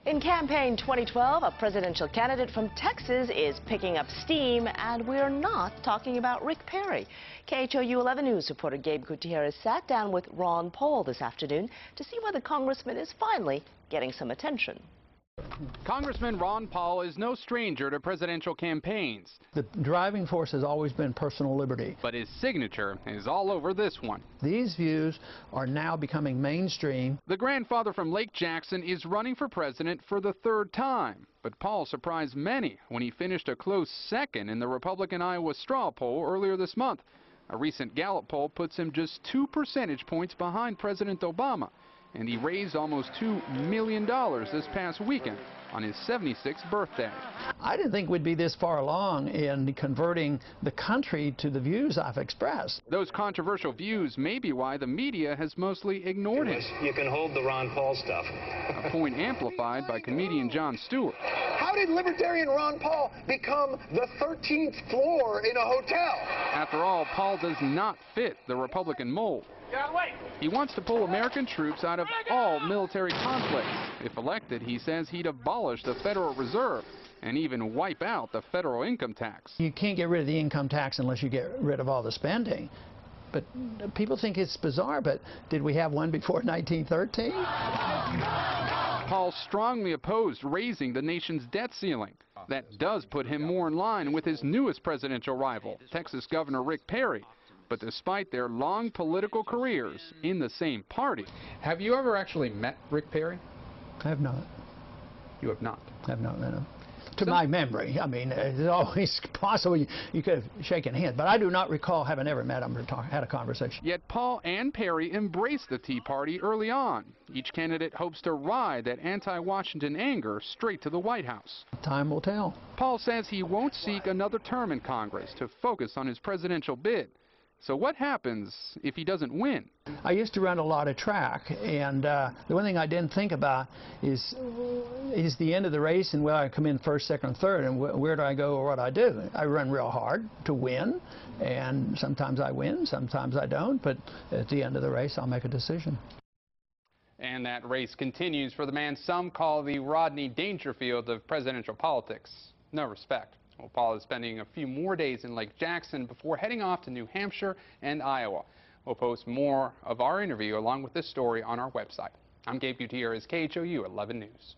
In campaign 2012, a presidential candidate from Texas is picking up steam, and we're not talking about Rick Perry. KHOU 11 News reporter Gabe Gutierrez sat down with Ron Paul this afternoon to see whether Congressman is finally getting some attention. Congressman Ron Paul is no stranger to presidential campaigns. The driving force has always been personal liberty. But his signature is all over this one. These views are now becoming mainstream. The grandfather from Lake Jackson is running for president for the third time. But Paul surprised many when he finished a close second in the Republican Iowa straw poll earlier this month. A recent Gallup poll puts him just 2 percentage points behind President Obama. And he raised almost $2 million this past weekend on his 76th birthday. I didn't think we'd be this far along in converting the country to the views I've expressed. Those controversial views may be why the media has mostly ignored him. You can hold the Ron Paul stuff. A point amplified by comedian Jon Stewart. How did Libertarian Ron Paul become the 13th floor in a hotel? After all, Paul does not fit the Republican mold. He wants to pull American troops out of all military conflicts. If elected, he says he'd abolish the Federal Reserve and even wipe out the federal income tax. You can't get rid of the income tax unless you get rid of all the spending. But people think it's bizarre, but did we have one before 1913? Paul strongly opposed raising the nation's debt ceiling. That does put him more in line with his newest presidential rival, Texas Governor Rick Perry. But despite their long political careers in the same party. Have you ever actually met Rick Perry? I have not. You have not? I have not met him. To my memory. I mean, it's always possible you could have shaken hands, but I do not recall having ever met him or had a conversation. Yet Paul and Perry embraced the Tea Party early on. Each candidate hopes to ride that anti-Washington anger straight to the White House. Time will tell. Paul says he won't seek another term in Congress to focus on his presidential bid. So what happens if he doesn't win? I used to run a lot of track, and the one thing I didn't think about is the end of the race and whether I come in first, second, or third, and where do I go or what I do. I run real hard to win, and sometimes I win, sometimes I don't, but at the end of the race I'll make a decision. And that race continues for the man some call the Rodney Dangerfield of presidential politics. No respect. Well, Paul is spending a few more days in Lake Jackson before heading off to New Hampshire and Iowa. We'll post more of our interview along with this story on our website. I'm Gabe Gutierrez, KHOU 11 News.